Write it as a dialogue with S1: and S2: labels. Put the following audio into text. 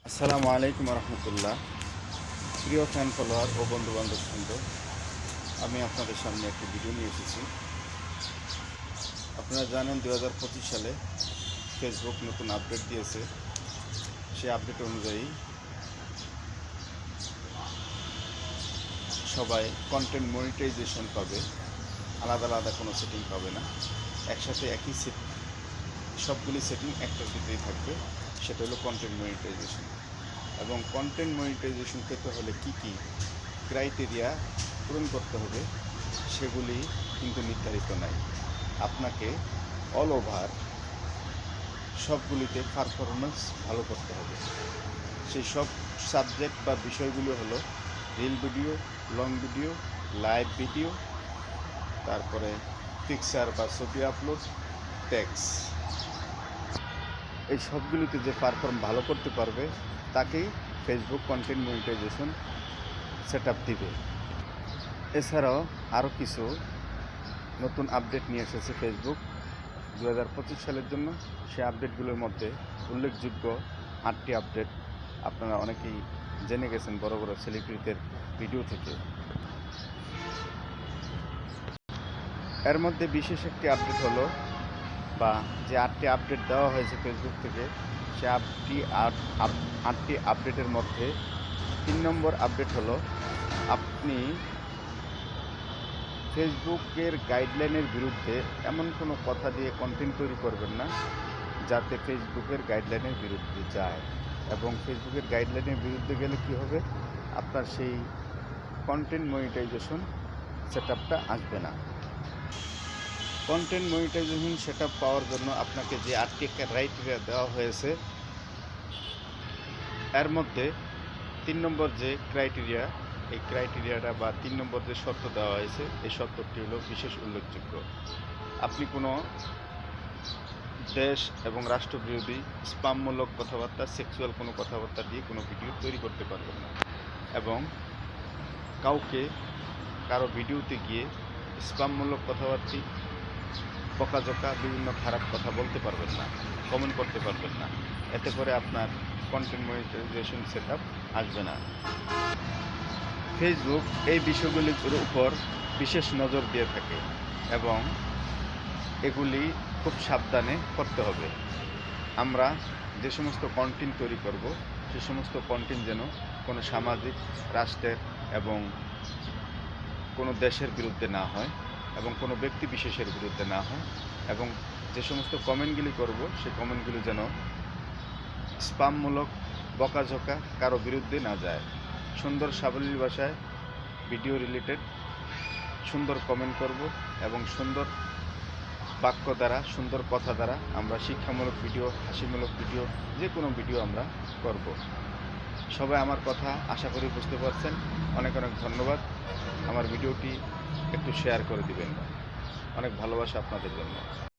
S1: আসসালামু আলাইকুম রহমতুল্লাহ। প্রিয় ফ্যান ফলোয়ার ও বন্ধুবান্ধব বৃন্দ, আমি আপনাদের সামনে একটি ভিডিও নিয়ে এসেছি। আপনারা জানেন 2025 সালে ফেসবুক নতুন আপডেট দিয়েছে। সেই আপডেট অনুযায়ী সবাই কন্টেন্ট মনিটাইজেশন পাবে, আলাদা আলাদা কোনো সেটিং পাবে না, একসাথে একই সবগুলি সেটিং একটার ভিতরেই থাকবে। সেটা হলো কন্টেন্ট মনিটাইজেশন। এবং কন্টেন্ট মনিটাইজেশন পেতে হলে কী কী ক্রাইটেরিয়া পূরণ করতে হবে সেগুলি কিন্তু নির্ধারিত নাই। আপনাকে অল ওভার সবগুলিতে পারফরমেন্স ভালো করতে হবে। সেই সব সাবজেক্ট বা বিষয়গুলো হলো reel video, long video, live video, তারপরে পিকচার বা ছবি আপলোড, টেক্সট। এই সবগুলিতে যে পারফর্ম ভালো করতে পারবে তাকেই Facebook content monetization set up দিবে। এছাড়াও আরও কিছু নতুন আপডেট নিয়ে এসেছে ফেসবুক 2025 সালের জন্য। সেই আপডেটগুলোর মধ্যে উল্লেখযোগ্য 8টি আপডেট আপনারা অনেকেই জেনে গেছেন বড় বড় সেলিব্রিটিদের ভিডিও থেকে। এর মধ্যে বিশেষ একটি আপডেট হলো, বা যে 8টি আপডেট দেওয়া হয়েছে ফেসবুক থেকে, সে 8টি আপডেটের মধ্যে 3 নম্বর আপডেট হলো, আপনি ফেসবুকের গাইডলাইনের বিরুদ্ধে এমন কোনো কথা দিয়ে কন্টেন্ট তৈরি করবেন না যাতে ফেসবুকের গাইডলাইনের বিরুদ্ধে যায়। এবং ফেসবুকের গাইডলাইনের বিরুদ্ধে গেলে কী হবে, আপনার সেই কন্টেন্ট মনিটাইজেশন সেট আপটা আসবে না। কন্টেন্ট মনিটাইজেশন সেট আপ পাওয়ার জন্য আপনাকে যে 8টি ক্রাইটেরিয়া দেওয়া হয়েছে, এর মধ্যে 3 নম্বর যে ক্রাইটেরিয়া, এই ক্রাইটেরিয়াটা বা 3 নম্বর যে শর্ত দেওয়া হয়েছে, এই শর্তটি হলো বিশেষ উল্লেখযোগ্য। আপনি কোনো দেশ এবং রাষ্ট্রবিরোধী স্পামমূলক কথাবার্তা, সেক্সুয়াল কোনো কথাবার্তা দিয়ে কোনো ভিডিও তৈরি করতে পারবেন না। এবং কারো ভিডিওতে গিয়ে স্পামমূলক কথাবার্তা, বকাঝকা, বিভিন্ন খারাপ কথা বলতে পারবেন না, কমেন্ট করতে পারবেন না। এতে করে আপনার কন্টেন্ট মনিটাইজেশন সেট আপ আসবে না। ফেসবুক এই বিষয়গুলির উপর বিশেষ নজর দিয়ে থাকে এবং এগুলি খুব সাবধানে করতে হবে। আমরা যে সমস্ত কন্টেন্ট তৈরি করব, সে সমস্ত কন্টেন্ট যেন কোনো সামাজিক, রাষ্ট্রের এবং কোনো দেশের বিরুদ্ধে না হয় এবং কোনো ব্যক্তি বিশেষের বিরুদ্ধে না হয়। এবং যে সমস্ত কমেন্টগুলি করব, সেই কমেন্টগুলি যেন স্পামমূলক, বকাঝকা কারো বিরুদ্ধে না যায়। সুন্দর সাবলীল ভাষায় ভিডিও রিলেটেড সুন্দর কমেন্ট করব এবং সুন্দর বাক্য দ্বারা, সুন্দর কথা দ্বারা আমরা শিক্ষামূলক ভিডিও, হাসিমূলক ভিডিও, যে কোনো ভিডিও আমরা করব। সবাই আমার কথা আশা করি বুঝতে পারছেন। অনেক অনেক ধন্যবাদ। আমার ভিডিওটি একটু শেয়ার করে দিবেন। অনেক ভালোবাসা আপনাদের জন্য।